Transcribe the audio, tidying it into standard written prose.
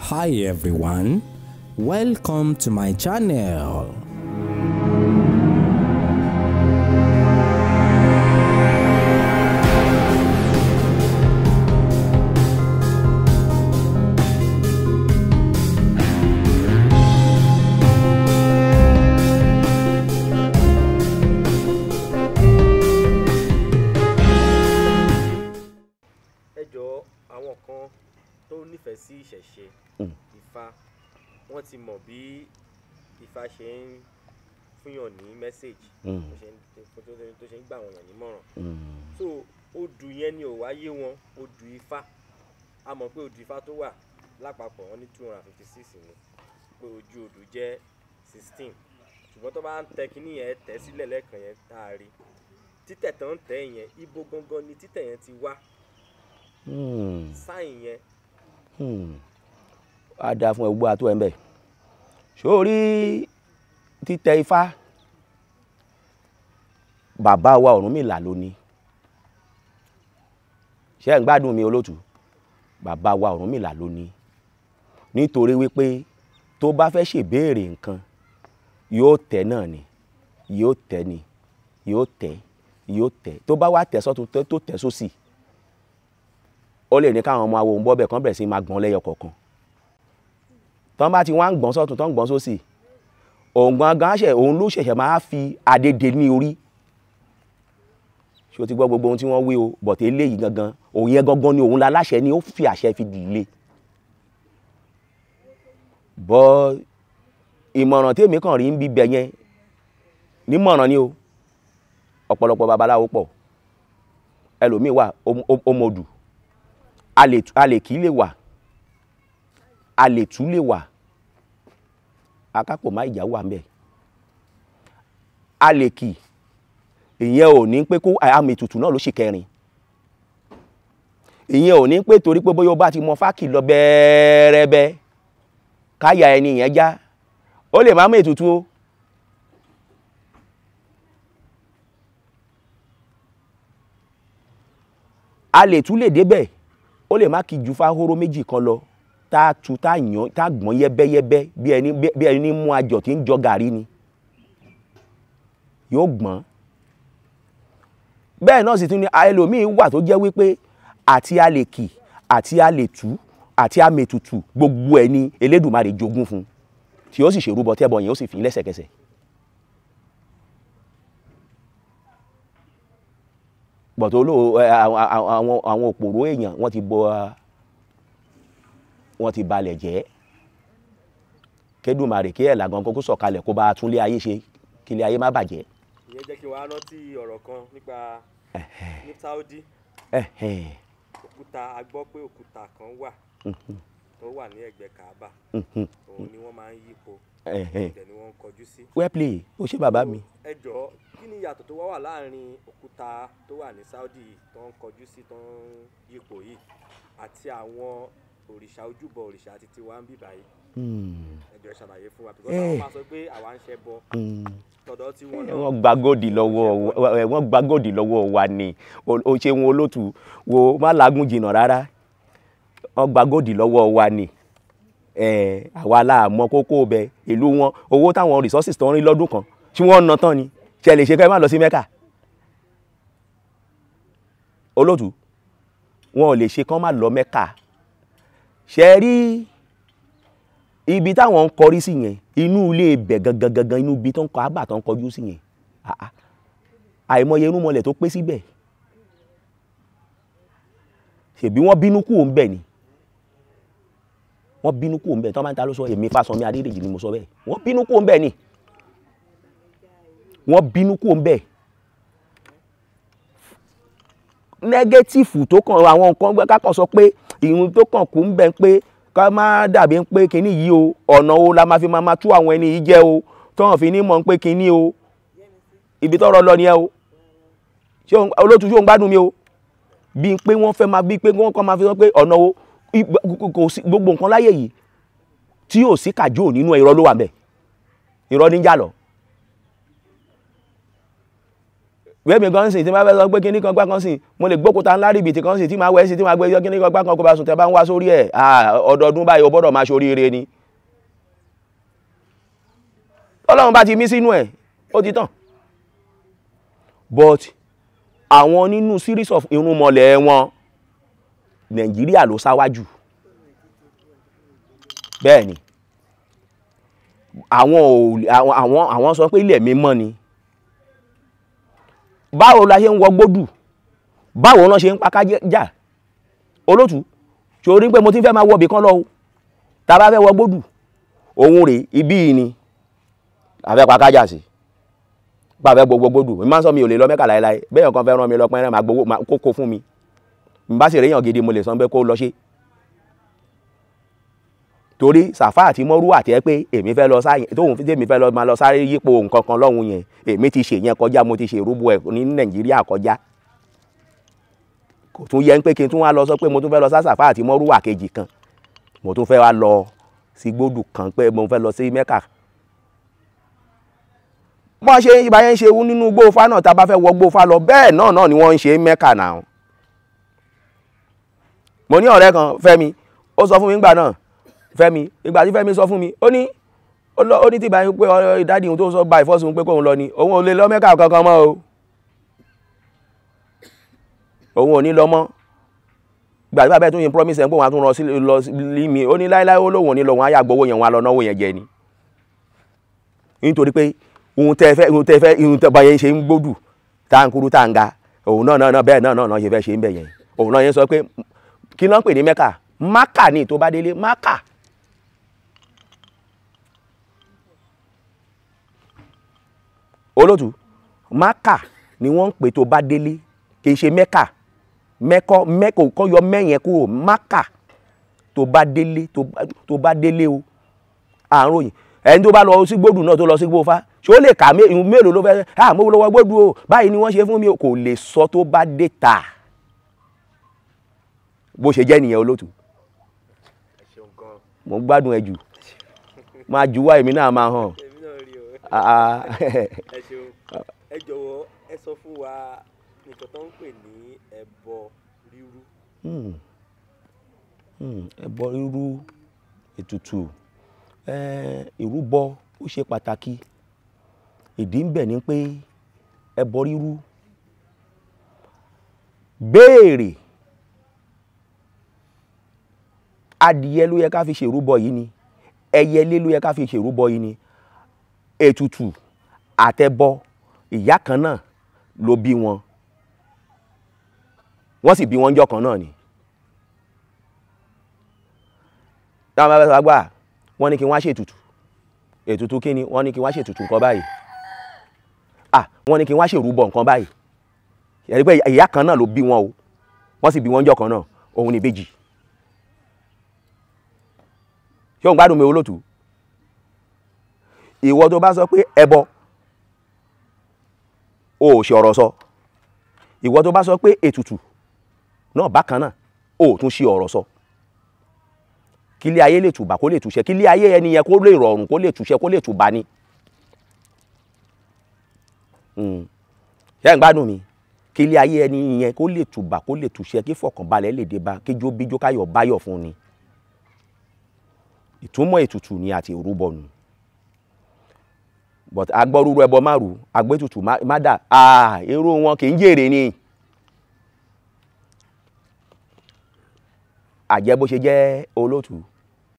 Hi everyone, welcome to my channel. Àwọn kan tó nífẹ̀ẹ́ sí ìṣẹ̀ṣe Ifá wọ́n ti mọ̀ bí Ifá ṣe ń fúnyàn ní mẹ́sẹ̀gì tó ṣe ń gbà wọ́n yàn nímọ̀ràn. So odù yẹn ni ò wáyé wọn, odù Ifá a mọ̀ pé odù Ifá tó wà lápapọ̀ wọn ní 256 ni pé ojú odù jẹ́ 16 ṣùgbọ́n tó bá ń tẹ kíní yẹn tẹ̀ sílẹ̀ lẹ́ẹ̀kan yẹn tá a rí títẹ̀ tán tẹ̀ yẹn ibo gangan ni títẹ̀ yẹn ti wá. Sáyìn yẹn. A dáa fún ẹgbẹ́ àtọ́ ẹ̀ ń bẹ̀. Sórí títẹ Ifá bàbá wa Ọ̀rúnmìlà ló ní. Ṣé ẹ̀ ń gbádùn mi olótù? Bàbá wa Ọ̀rúnmìlà ló ní. Nítorí wípé tó bá fẹ́ ṣèbéèrè nǹkan yóò tẹ̀ náà ni, yóò tẹ̀ ni, yóò tẹ̀, yóò tẹ̀. Tó bá wá tẹ̀ sọ́tún tó tẹ̀ sósì. Ó lè ní káwọn ọmọ awo ń bọ́ bẹ̀ kán bẹ̀rẹ̀ sí máa gbọ́n lẹ́yọ kọ̀ọ̀kan. Tọ́n bá ti wá ń gbọ́n sọ́tún tọ́n ń gbọ́n sósì òun gangan òun ló ṣẹ̀ṣẹ̀ máa fi adédè ní orí. Ṣé o ti gbọ́ gbogbo ohun tí wọ́n wí o bọ̀tẹ́ eléyìí gangan òun yẹn gangan ni òun láláṣẹ ni ó fi àṣẹ fi dìlé. Bọ́ ìmọ̀ràn tèmi kàn rí ń bí bẹ̀ yẹn nímọ̀ràn ni o ọ̀pọ̀lọpọ̀ babaláwo pọ̀ ẹlòmíì wà ọmọdù alèkí lè wà alètú lè wà akápò má ìjà wà ńbẹ̀ alèkí ìyẹn ò ní pé kó àmì ètùtù náà ló ṣe kẹrin ìyẹn ò ní pé torí pé bóyá ó bá ti mọ fákì lọ bẹ́ẹ̀rẹ́bẹ́ káyà ẹni yẹn já ó lè má mọ ètùtù o alètú lè débẹ̀ ó lè má kí ju fáhóró méjì kan lọ tá a tu tá a yàn tá a gbọ́n yẹ́bẹ́yẹ́bẹ́ bí ẹni mú ajọ̀ tí ń jọ gàrí ni yóò gbọ́n. Bẹ́ẹ̀ náà sì tún ní ẹlòmíì wà tó jẹ́ wípé àti alèkì àti alètú àti amètùtù gbogbo ẹ̀ ni Elédùmarè jogún fún tí ó sì ṣèrúbọ tẹ́bọ yẹn ó sì fi lẹ́sẹ̀kẹsẹ̀. Bọ̀tọ̀ àwọn òpòrò èèyàn wọ́n ti balẹ̀ jẹ́ k'Édùmarè kí ẹ̀là gangan kó sọ̀kalẹ̀ kó bá tún lé ayé ṣe kí lé ayé má bàjẹ́. Ìyẹn jẹ́ kí wàá rántí ọ̀rọ̀ kan nípa ní Saudi òkúta a gbọ́ pé òkúta kan wà tó wà ní ẹ̀gbẹ́ Kaaba òun ni wọ́n máa ń yípo ibẹ̀ ni wọ́n ń kọjú sí. Well play ó ṣe bàbá mi. Ẹ jọ̀ọ́ kí ni ìyàtọ̀ tó wà láàrin òkúta tó wà ní Saudi tó ń kọjú sí tó ń yípo yìí àti àwọn òrìṣà ojúbọ òrìṣà àti tiwa ń bì báyìí? Ẹ jọ̀ọ́ ṣàlàyé fún wa because àwọn máa sọ pé àwa ń ṣẹbọ tọ̀dọ̀ tí wọ́n náà. Wọ́n gba góòdì lọ́wọ́ wa ni o ṣe wọn olótù wo má lágùn jìnnà rárá wọ́n gba góòdì lọ́wọ́ wa ni àwa láàmọ́ kókó bẹ ìlú wọn owó táwọn resources tó ń rí lọ́dún kan tí wọ́n ń ná tán ni ṣe lè ṣe ká ẹ má lọ sí Mẹ́kà olótù wọn ò lè ṣe kán má lọ Mẹ́kà ṣe rí ibi táwọn ń kọrí sí yẹn inú ilé ibẹ̀ gangan inú ibi tó ń kọ àbà tó ń kọjú sí yẹn àìmọye irúnmọlẹ̀ tó pé síbẹ̀ ṣèbí wọ́n bínú kú òun bẹ̀ ni wọ́n bínú kú òun bẹ̀ tí wọ́n máa ń ta ló sọ èmi Fásànmí Adédèjì ni mo sọ bẹ́ẹ̀ wọ́n bínú kú òun bẹ̀ ni wọ́n bínú kú òun bẹ̀ nẹ́gẹ́tífù tó kàn àwọn nǹkan kákan sọ pé ìrun tó kàn kú ń bẹ̀ ń pé ká má dàbí ń pé kinní yìí o ọ̀nà o la máa fi máa tú àwọn ẹni yìí jẹ́ o tọ́hàn fi ní mọ̀ ń pé kinní o ibi tọ́rọ̀ lọ nìyẹn o ṣé olótú ṣó ń gbádùn mi o bí pé wọ́n fẹ́ máa bí pé wọ́n kàn máa fi sọ pé ọ̀nà o kò sí gbogbo nǹkan láyé yìí tí ò sí kàjó nínú irọ́ ló wà ńbẹ̀ irọ́ ní jà lọ ìwé mi kan sìn tí máa fẹ́ sọ pé kíní kan gbá kan sìn mo lè gbókúta ńlá rìbìtì kan sìn tí máa wẹ̀ sí tí máa gbé kíní kan gbá kan kó bá sùn tẹ́ bá ń wá sórí ẹ̀ ọdọọdún báyìí o gbọ́dọ̀ máa ṣoríire ni Ọlọ́run bá ti mí sínú ẹ̀ ó ti tàn but àwọn nínú series of irúnmọlẹ̀ wọn Nàìjíríà ló sáwájú bẹ́ẹ̀ ni àwọn sọ pé ilẹ̀ mímọ́ ni báwo la ṣe ń wọ gbódù báwo náà ṣe ń pa kájà olótù ṣorí pé mo ti fẹ́ máa wọ ibì kan lọ o tá a bá fẹ́ wọ gbódù òun rèé ibí yìí ni àfẹ́ pa kájà sí bá fẹ́ gbogbo gbódù mi máa ń sọ mi ò lè lọ Mẹ́kà láéláé bẹ́ẹ̀ kan fẹ́ rán mi lọ pẹ́rẹ́ máa gbowó kókó fún mi n bá sì réyàn gidi mo lè sọ pé kó lọ ṣe torí Sàfá àti Mọ́rúwà àti ẹ pé èmi fẹ́ lọ sáyẹn tóun fi tèmi fẹ́ lọ máa lọ sáré yípo nǹkan kan lọ́hùn yẹn èmi ti ṣe yẹn kọjá mo ti ṣe ìrúbọ ẹ̀ ní Nàìjíríà kọjá kò tún yẹ pé kí n tún wá lọ sọ pé mo tún fẹ́ lọ sá Sàfá àti Mọ́rúwà kejì kan mo tún fẹ́ wá lọ sí gbódù kan pé mo fẹ́ lọ sí Mẹ́kà bọ́n ṣe ìbá yẹn ń ṣe nínú gbófá náà tá a bá fẹ́ wọ gbófá lọ bẹ́ẹ̀ náà ni wọ́n ń ṣe Mẹ́kà náà mo ní ọ̀rẹ́ kan Fẹ́mi ó sọ fún mi nígbà náà Fẹ́mi ìgbà tí Fẹ́mi sọ fún mi ó ní tí ìbáyìí pé ìdádì òun tó sọ bá ìfọ́sùn pé kóun lọ ni òun ò lè lọ Mẹ́kà kankan mọ́ o òun ò ní lọ mọ́ ìgbà tí bàbá ẹ̀ tún yin promise ẹ̀ pé òun á tún lọ sí mi ó ní láíláí ó lóun ò ní lọ òun á yà gbowó yẹn òun á lọ náwó yẹn jẹ ni nítorí pé ohun tẹ́ bá yẹn ṣe ń gbódù tá ń kúrú tá ń ga òun náà bẹ́ẹ̀ náà ṣe fẹ́ ṣe ń bẹ̀ yẹn òun náà yẹn sọ pé kí ló ń pè ní Mẹ́kà Mákà ni tó bá délé Mákà olótù Mákà ni wọ́n ń pè tó bá délé kì í ṣe Mẹ́kà mẹ́kọ̀ kọ́ yọ mẹ́yẹn kúrò Mákà tó bá délé o àrùn ẹni tó bá lọ sí gbódù náà tó lọ sí gbófá ṣé ó lè kà mélòó ló fẹ́ mo lọ́wọ́ gbódù o báyìí ni wọ́n ṣe fún mi kò lè sọ tó bá dé ta bó ṣe jẹ́ nìyẹn olótù mo ń gbádùn ẹ jù máa jù wá èmi náà máa hàn. ẹ jọ̀wọ́ ẹ sọ fún wa nǹkan tó ń pè ní ẹbọ rírú. ẹbọ rírú ètùtù ìrúbọ ó ṣe pàtàkì ìdí ń bẹ ni pé ẹbọ rírú béèrè adìyẹ ló yẹ ká fi ṣèrúbọ yìí ni ẹyẹlé ló yẹ ká fi ṣèrúbọ yìí ni ètùtù àtẹbọ ìyá kan náà ló bí wọn wọ́n sì bí wọn jọ́ kan náà ni táwọn bá fẹ́ sọ gbà wọ́n ní kí wọ́n á ṣètùtù ètùtù kí ni wọ́n ní kí wọ́n á ṣètùtù nǹkan báyìí wọ́n ní kí wọ́n á ṣèrúbọ nǹkan báyìí ẹ̀rí pé ìyá kan náà ló bí wọn o wọ́n sì bí wọn jọ́ kan náà òun ni ìbejì ṣé òun gbádùn mi olótù ìwọ tó bá sọ pé ẹbọ o ò ṣe ọ̀rọ̀ sọ ìwọ tó bá sọ pé ètùtù náà bákan náà o ò tún ṣe ọ̀rọ̀ sọ kílé ayé lè tùbà kó lè túṣẹ kílé ayé ẹni yẹn kó lè rọrùn kó lè túṣẹ kó lè tùbà ni ṣé ń gbádùn mi kílé ayé ẹni yẹn kó lè tùbà kó lè túṣẹ kí fọkànbalẹ̀ lè dé bá kíjó bíjó káyọ̀ báyọ̀ fún ni ìtumọ̀ ètùtù ni àti ìrúbọ nù but agbọ́rúurú ẹbọ márùn agbẹ́tùtù má dà irú wọn kì í jèrè ni àjẹ́ bó ṣe jẹ́ olótù